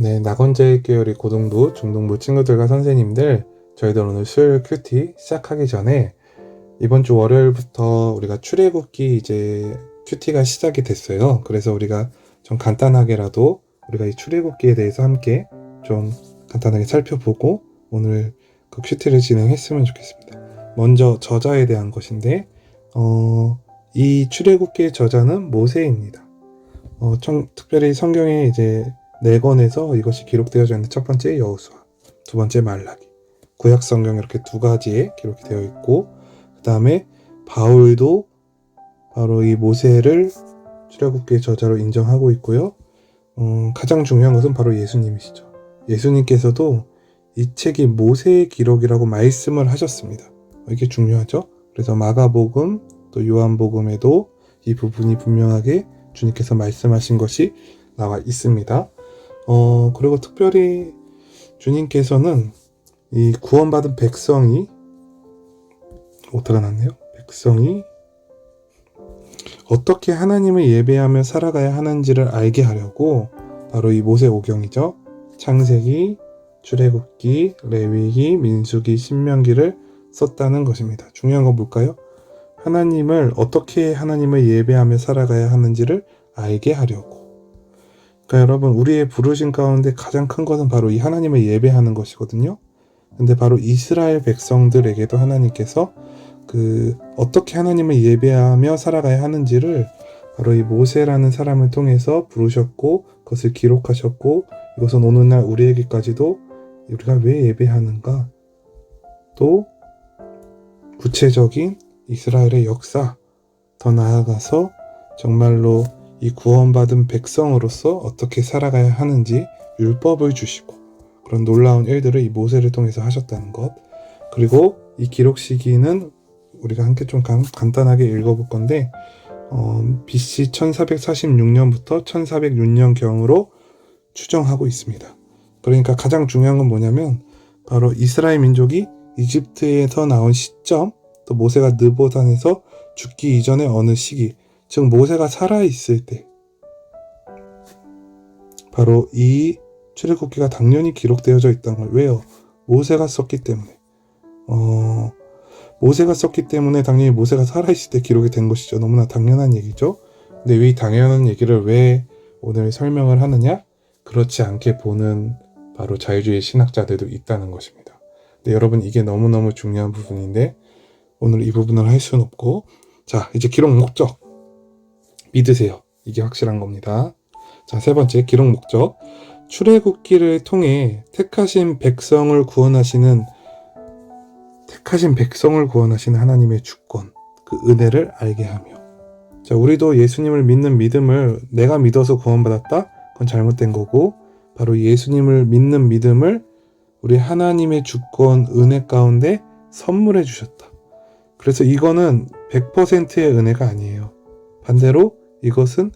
네, 낙원제일 계열의 고등부, 중등부 친구들과 선생님들, 저희들 오늘 수요일 큐티 시작하기 전에 이번 주 월요일부터 우리가 출애굽기 이제 큐티가 시작이 됐어요. 그래서 우리가 좀 간단하게라도 우리가 이 출애굽기에 대해서 함께 좀 간단하게 살펴보고 오늘 그 큐티를 진행했으면 좋겠습니다. 먼저 저자에 대한 것인데 이 출애굽기의 저자는 모세입니다. 특별히 성경에 이제 4권에서 이것이 기록되어져 있는 첫 번째 여호수아, 두 번째 말라기, 구약 성경 이렇게 두 가지에 기록이 되어 있고, 그 다음에 바울도 바로 이 모세를 출애굽기의 저자로 인정하고 있고요. 가장 중요한 것은 바로 예수님이시죠. 예수님께서도 이 책이 모세의 기록이라고 말씀을 하셨습니다. 이게 중요하죠. 그래서 마가복음 또 요한복음에도 이 부분이 분명하게 주님께서 말씀하신 것이 나와 있습니다. 그리고 특별히 주님께서는 이 구원받은 백성이 오타가 났네요. 백성이 어떻게 하나님을 예배하며 살아가야 하는지를 알게 하려고 바로 이 모세오경이죠. 창세기, 출애굽기, 레위기, 민수기, 신명기를 썼다는 것입니다. 중요한 건 뭘까요? 어떻게 하나님을 예배하며 살아가야 하는지를 알게 하려고. 그러니까 여러분, 우리의 부르심 가운데 가장 큰 것은 바로 이 하나님을 예배하는 것이거든요. 근데 바로 이스라엘 백성들에게도 하나님께서 어떻게 하나님을 예배하며 살아가야 하는지를 바로 이 모세라는 사람을 통해서 부르셨고, 그것을 기록하셨고, 이것은 오늘날 우리에게까지도 우리가 왜 예배하는가, 또 구체적인 이스라엘의 역사, 더 나아가서 정말로 이 구원받은 백성으로서 어떻게 살아가야 하는지 율법을 주시고 그런 놀라운 일들을 이 모세를 통해서 하셨다는 것. 그리고 이 기록 시기는 우리가 함께 좀 간단하게 읽어볼 건데 BC 1446년부터 1406년경으로 추정하고 있습니다. 그러니까 가장 중요한 건 뭐냐면 바로 이스라엘 민족이 이집트에서 나온 시점, 또 모세가 느보산에서 죽기 이전의 어느 시기, 즉 모세가 살아있을 때 바로 이 출애굽기가 당연히 기록되어져 있다는 걸. 왜요? 모세가 썼기 때문에. 모세가 썼기 때문에 당연히 모세가 살아있을 때 기록이 된 것이죠. 너무나 당연한 얘기죠. 근데 이 당연한 얘기를 왜 오늘 설명을 하느냐? 그렇지 않게 보는 바로 자유주의 신학자들도 있다는 것입니다. 근데 여러분, 이게 너무너무 중요한 부분인데 오늘 이 부분을 할 수는 없고, 자, 이제 기록 목적 믿으세요. 이게 확실한 겁니다. 자, 세 번째, 기록 목적. 출애굽기를 통해 택하신 백성을 구원하시는 하나님의 주권, 그 은혜를 알게 하며. 자, 우리도 예수님을 믿는 믿음을 내가 믿어서 구원받았다? 그건 잘못된 거고, 바로 예수님을 믿는 믿음을 우리 하나님의 주권, 은혜 가운데 선물해 주셨다. 그래서 이거는 100%의 은혜가 아니에요. 반대로 이것은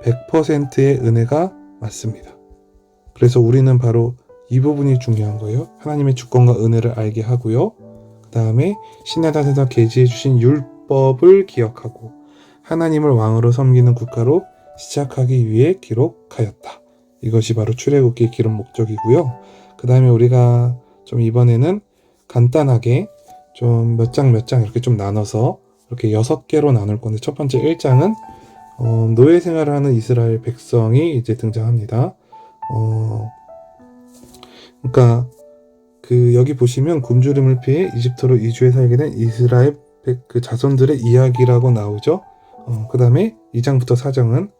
100%의 은혜가 맞습니다. 그래서 우리는 바로 이 부분이 중요한 거예요. 하나님의 주권과 은혜를 알게 하고요. 그 다음에 시내단에서 계시해 주신 율법을 기억하고 하나님을 왕으로 섬기는 국가로 시작하기 위해 기록하였다. 이것이 바로 출애굽기의 기록 목적이고요. 그 다음에 우리가 좀 이번에는 간단하게 좀 몇 장 이렇게 좀 나눠서 이렇게 6개로 나눌 건데, 첫 번째 1장은 노예 생활을 하는 이스라엘 백성이 이제 등장합니다. 그러니까 여기 보시면 굶주림을 피해 이집트로 이주해 살게 된 이스라엘 자손들의 이야기라고 나오죠. 그 다음에 2장부터 4장은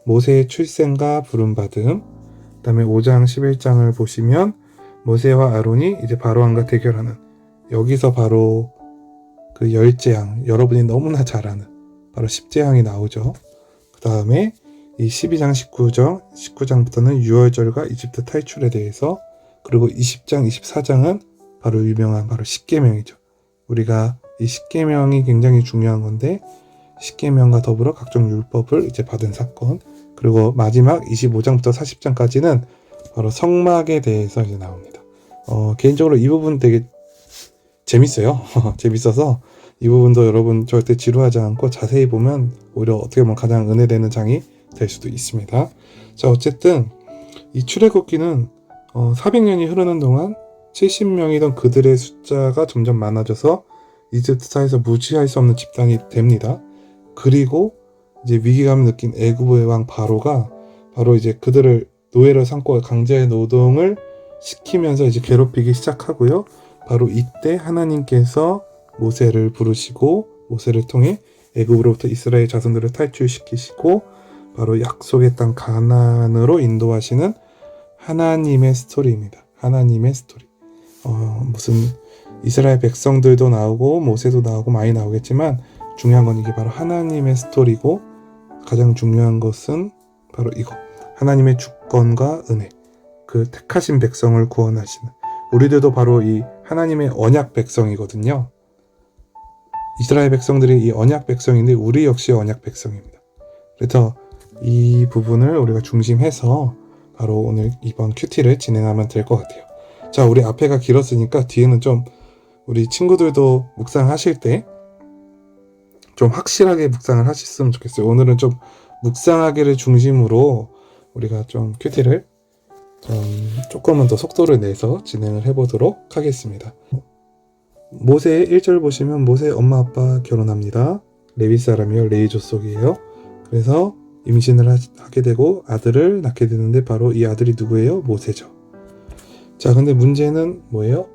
모세의 출생과 부름받음. 그 다음에 5장 11장을 보시면 모세와 아론이 이제 바로왕과 대결하는, 여기서 바로 그 10재앙, 여러분이 너무나 잘 아는 바로 10재앙이 나오죠. 그 다음에 이 12장 19장부터는 유월절과 이집트 탈출에 대해서, 그리고 20장 24장은 바로 유명한 바로 십계명이죠. 우리가 이 십계명이 굉장히 중요한 건데, 십계명과 더불어 각종 율법을 이제 받은 사건, 그리고 마지막 25장부터 40장까지는 바로 성막에 대해서 이제 나옵니다. 개인적으로 이 부분 되게 재밌어요. 재밌어서 이 부분도 여러분 절대 지루하지 않고 자세히 보면 오히려 어떻게 보면 가장 은혜되는 장이 될 수도 있습니다. 자, 어쨌든 이 출애굽기는 400년이 흐르는 동안 70명이던 그들의 숫자가 점점 많아져서 이집트사에서 무시할 수 없는 집단이 됩니다. 그리고 이제 위기감을 느낀 애굽의 왕 바로가 바로 이제 그들을 노예로 삼고 강제 노동을 시키면서 이제 괴롭히기 시작하고요. 바로 이때 하나님께서 모세를 부르시고 모세를 통해 애굽으로부터 이스라엘 자손들을 탈출시키시고 바로 약속의 땅 가나안으로 인도하시는 하나님의 스토리입니다. 하나님의 스토리. 무슨 이스라엘 백성들도 나오고 모세도 나오고 많이 나오겠지만 중요한 건 이게 바로 하나님의 스토리고 가장 중요한 것은 바로 이거. 하나님의 주권과 은혜. 그 택하신 백성을 구원하시는. 우리들도 바로 이 하나님의 언약 백성이거든요. 이스라엘 백성들이 이 언약 백성인데 우리 역시 언약 백성입니다. 그래서 이 부분을 우리가 중심해서 바로 오늘 이번 큐티를 진행하면 될 것 같아요. 자, 우리 앞에가 길었으니까 뒤에는 좀 우리 친구들도 묵상하실 때 좀 확실하게 묵상을 하셨으면 좋겠어요. 오늘은 좀 묵상하기를 중심으로 우리가 좀 큐티를 좀 조금은 더 속도를 내서 진행을 해보도록 하겠습니다. 모세 1절 보시면 모세 엄마 아빠 결혼합니다. 레위 사람이요. 레위 족속이에요. 그래서 임신을 하게 되고 아들을 낳게 되는데 바로 이 아들이 누구예요? 모세죠. 자, 근데 문제는 뭐예요?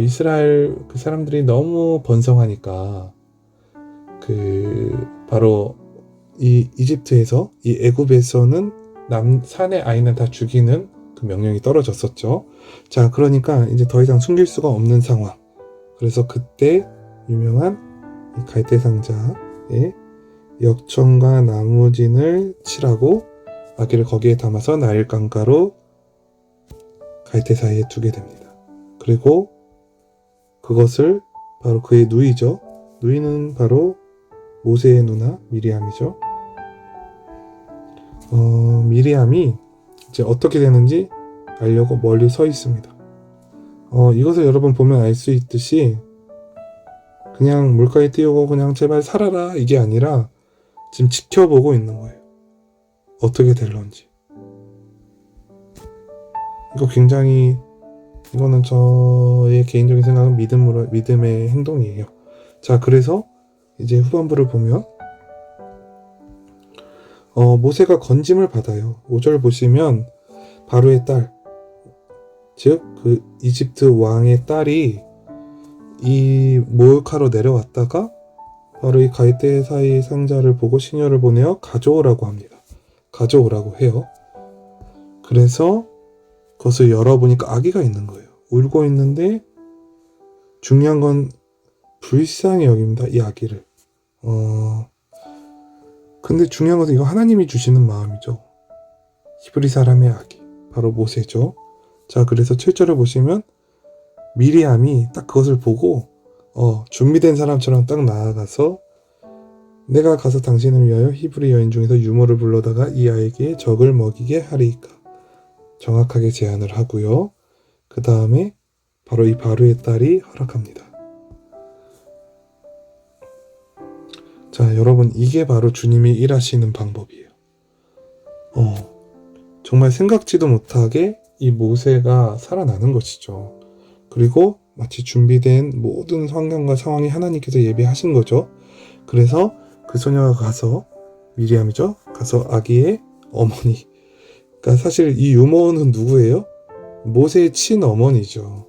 이스라엘 그 사람들이 너무 번성하니까 바로 이 이집트에서 이 애굽에서는 산의 아이는 다 죽이는 그 명령이 떨어졌었죠. 자, 그러니까 이제 더 이상 숨길 수가 없는 상황. 그래서 그때 유명한 이 갈대 상자에 역청과 나무진을 칠하고 아기를 거기에 담아서 나일 강가로 갈대 사이에 두게 됩니다. 그리고 그것을 바로 그의 누이죠. 누이는 바로 모세의 누나 미리암이죠. 미리암이 이제 어떻게 되는지 알려고 멀리 서 있습니다. 이것을 여러분 보면 알 수 있듯이 그냥 물가에 띄우고 그냥 제발 살아라 이게 아니라 지금 지켜보고 있는 거예요. 어떻게 될런지. 이거는 저의 개인적인 생각은 믿음의 행동이에요. 자, 그래서 이제 후반부를 보면 모세가 건짐을 받아요. 5절 보시면 바로의 딸, 즉 그 이집트 왕의 딸이 이 모욕하러 내려왔다가 바로 이 갈대 사이 상자를 보고 시녀를 보내어 가져오라고 합니다. 가져오라고 해요. 그래서 그것을 열어보니까 아기가 있는 거예요. 울고 있는데 중요한 건 불쌍히 여깁니다. 이 아기를. 근데 중요한 것은 이거 하나님이 주시는 마음이죠. 히브리 사람의 아기. 바로 모세죠. 자, 그래서 7절을 보시면 미리암이 딱 그것을 보고 준비된 사람처럼 딱 나아가서 내가 가서 당신을 위하여 히브리 여인 중에서 유모를 불러다가 이 아이에게 적을 먹이게 하리이까. 정확하게 제안을 하고요. 그 다음에 바로 이 바로의 딸이 허락합니다. 자, 여러분, 이게 바로 주님이 일하시는 방법이에요. 정말 생각지도 못하게 이 모세가 살아나는 것이죠. 그리고 마치 준비된 모든 환경과 상황이 하나님께서 예비하신 거죠. 그래서 그 소녀가 가서, 미리암이죠. 가서 아기의 어머니. 그러니까 사실 이 유모는 누구예요? 모세의 친어머니죠.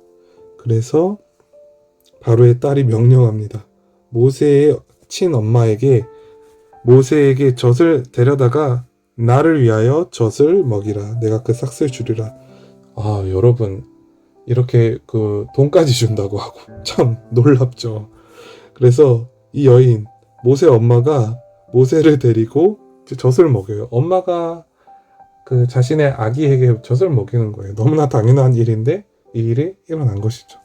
그래서 바로의 딸이 명령합니다. 모세의 친엄마에게 모세에게 젖을 데려다가 나를 위하여 젖을 먹이라. 내가 그 싹쓸 주리라. 아, 여러분, 이렇게 그 돈까지 준다고 하고 참 놀랍죠. 그래서 이 여인 모세 엄마가 모세를 데리고 젖을 먹여요. 엄마가 그 자신의 아기에게 젖을 먹이는 거예요. 너무나 당연한 일인데 이 일이 일어난 것이죠.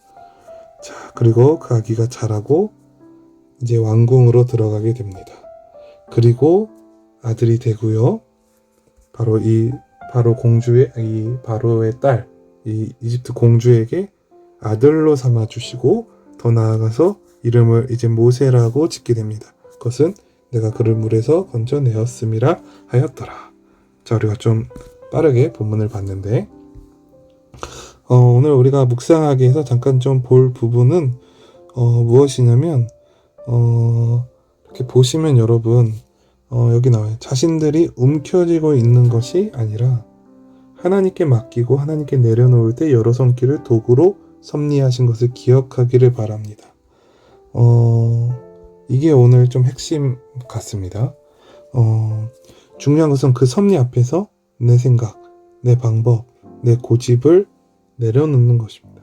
자, 그리고 그 아기가 자라고 이제 왕궁으로 들어가게 됩니다. 그리고 아들이 되고요. 바로 공주의 이 바로의 딸, 이 이집트 공주에게 아들로 삼아 주시고 더 나아가서 이름을 이제 모세라고 짓게 됩니다. 그것은 내가 그를 물에서 건져내었음이라 하였더라. 자, 우리가 좀 빠르게 본문을 봤는데 오늘 우리가 묵상하기 위해서 잠깐 좀 볼 부분은 무엇이냐면 이렇게 보시면 여러분 여기 나와요. 자신들이 움켜쥐고 있는 것이 아니라 하나님께 맡기고 하나님께 내려놓을 때 여러 손길을 도구로 섭리하신 것을 기억하기를 바랍니다. 이게 오늘 좀 핵심 같습니다. 중요한 것은 그 섭리 앞에서 내 생각, 내 방법, 내 고집을 내려놓는 것입니다.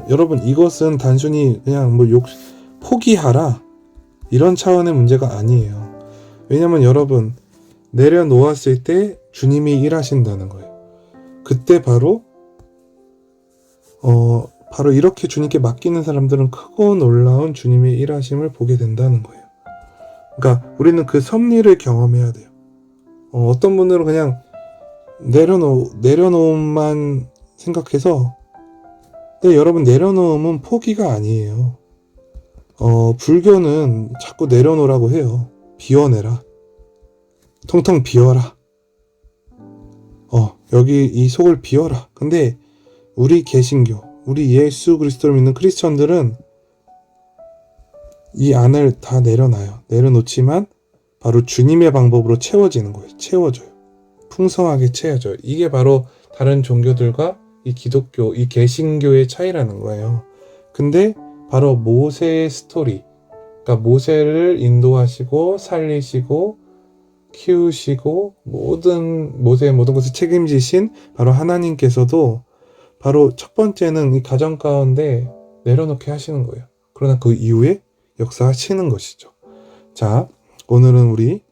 여러분 이것은 단순히 그냥 포기하라 이런 차원의 문제가 아니에요. 왜냐면 여러분 내려놓았을 때 주님이 일하신다는 거예요. 그때 바로 이렇게 주님께 맡기는 사람들은 크고 놀라운 주님의 일하심을 보게 된다는 거예요. 그러니까 우리는 그 섭리를 경험해야 돼요. 어떤 분들은 그냥 내려놓음만 생각해서 근데 여러분 내려놓음은 포기가 아니에요. 불교는 자꾸 내려놓으라고 해요. 비워내라. 통통 비워라. 여기 이 속을 비워라. 근데 우리 개신교, 우리 예수 그리스도를 믿는 크리스천들은 이 안을 다 내려놔요. 내려놓지만 바로 주님의 방법으로 채워지는 거예요. 채워져요. 풍성하게 채워져요. 이게 바로 다른 종교들과 이 기독교, 이 개신교의 차이라는 거예요. 근데 바로 모세의 스토리, 그러니까 모세를 인도하시고 살리시고 키우시고 모세의 모든 것을 책임지신 바로 하나님께서도 바로 첫 번째는 이 가정 가운데 내려놓게 하시는 거예요. 그러나 그 이후에 역사하시는 것이죠. 자, 오늘은 우리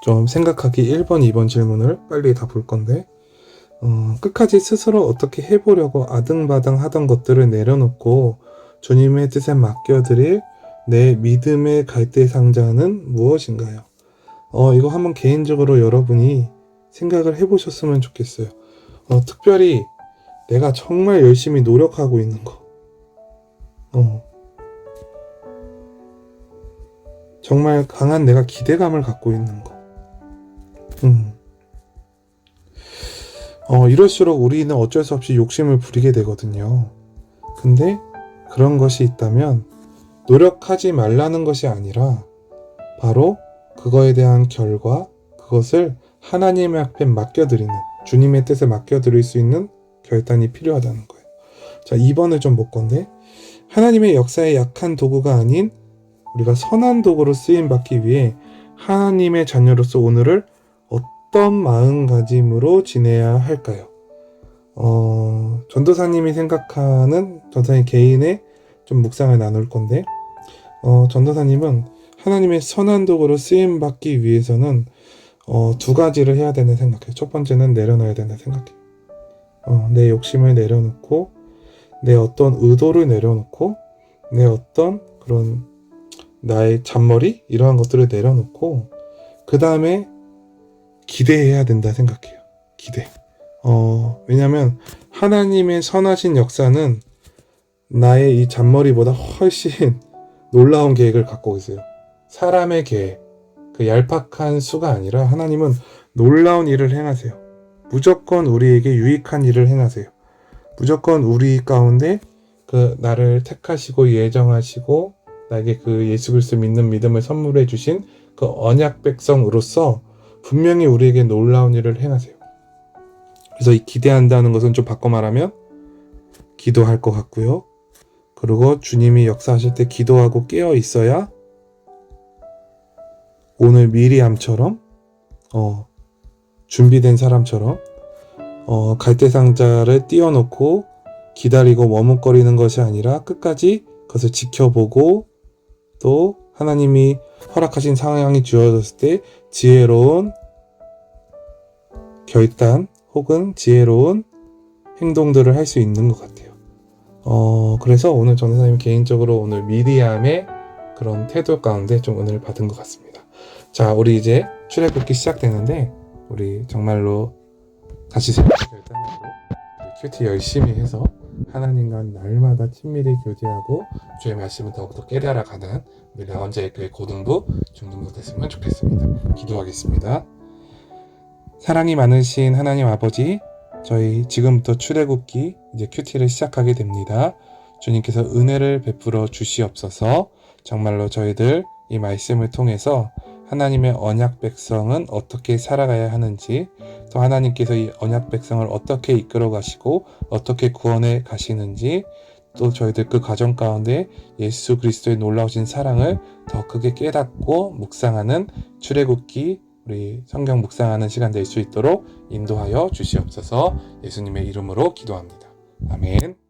좀 생각하기 1번, 2번 질문을 빨리 다 볼 건데 끝까지 스스로 어떻게 해보려고 아등바등 하던 것들을 내려놓고 주님의 뜻에 맡겨드릴 내 믿음의 갈대 상자는 무엇인가요? 이거 한번 개인적으로 여러분이 생각을 해보셨으면 좋겠어요. 특별히 내가 정말 열심히 노력하고 있는 거. 정말 강한 내가 기대감을 갖고 있는 거. 이럴수록 우리는 어쩔 수 없이 욕심을 부리게 되거든요. 근데 그런 것이 있다면 노력하지 말라는 것이 아니라 바로 그거에 대한 결과, 그것을 하나님 앞에 맡겨드리는, 주님의 뜻에 맡겨드릴 수 있는 결단이 필요하다는 거예요. 자, 2번을 좀 볼 건데 하나님의 역사에 약한 도구가 아닌 우리가 선한 도구로 쓰임받기 위해 하나님의 자녀로서 오늘을 어떤 마음가짐으로 지내야 할까요? 전도사님이 생각하는 전도사님 개인의 좀 묵상을 나눌 건데 전도사님은 하나님의 선한 도구로 쓰임받기 위해서는 두 가지를 해야 된다 생각해요. 첫 번째는 내려놔야 된다 생각해요. 내 욕심을 내려놓고 내 어떤 의도를 내려놓고 내 어떤 그런 나의 잔머리 이러한 것들을 내려놓고 그 다음에 기대해야 된다 생각해요. 기대. 왜냐면 하나님의 선하신 역사는 나의 이 잔머리보다 훨씬 놀라운 계획을 갖고 있어요. 사람의 계획, 그 얄팍한 수가 아니라 하나님은 놀라운 일을 행하세요. 무조건 우리에게 유익한 일을 행하세요. 무조건 우리 가운데 그 나를 택하시고 예정하시고 나에게 그 예수 그리스도 믿는 믿음을 선물해 주신 그 언약 백성으로서 분명히 우리에게 놀라운 일을 행하세요. 그래서 이 기대한다는 것은 좀 바꿔 말하면 기도할 것 같고요. 그리고 주님이 역사하실 때 기도하고 깨어 있어야 오늘 미리암처럼 준비된 사람처럼 갈대상자를 띄워놓고 기다리고 머뭇거리는 것이 아니라 끝까지 그것을 지켜보고 또 하나님이 허락하신 상황이 주어졌을 때 지혜로운 결단 혹은 지혜로운 행동들을 할 수 있는 것 같아요. 그래서 오늘 전도사님 개인적으로 오늘 미리암의 그런 태도 가운데 좀 은혜를 받은 것 같습니다. 자, 우리 이제 출애굽기 시작되는데 우리 정말로 다시 새롭게 결단하고 큐티 열심히 해서 하나님과 날마다 친밀히 교제하고 주의 말씀을 더욱더 깨달아가는 우리 라운지의 교회 고등부, 중등부 됐으면 좋겠습니다. 기도하겠습니다. 사랑이 많으신 하나님 아버지, 저희 지금부터 출애굽기 이제 큐티를 시작하게 됩니다. 주님께서 은혜를 베풀어 주시옵소서. 정말로 저희들 이 말씀을 통해서 하나님의 언약 백성은 어떻게 살아가야 하는지, 또 하나님께서 이 언약 백성을 어떻게 이끌어 가시고 어떻게 구원해 가시는지, 또 저희들 그 과정 가운데 예수 그리스도의 놀라우신 사랑을 더 크게 깨닫고 묵상하는 출애굽기 우리 성경 묵상하는 시간 될 수 있도록 인도하여 주시옵소서. 예수님의 이름으로 기도합니다. 아멘.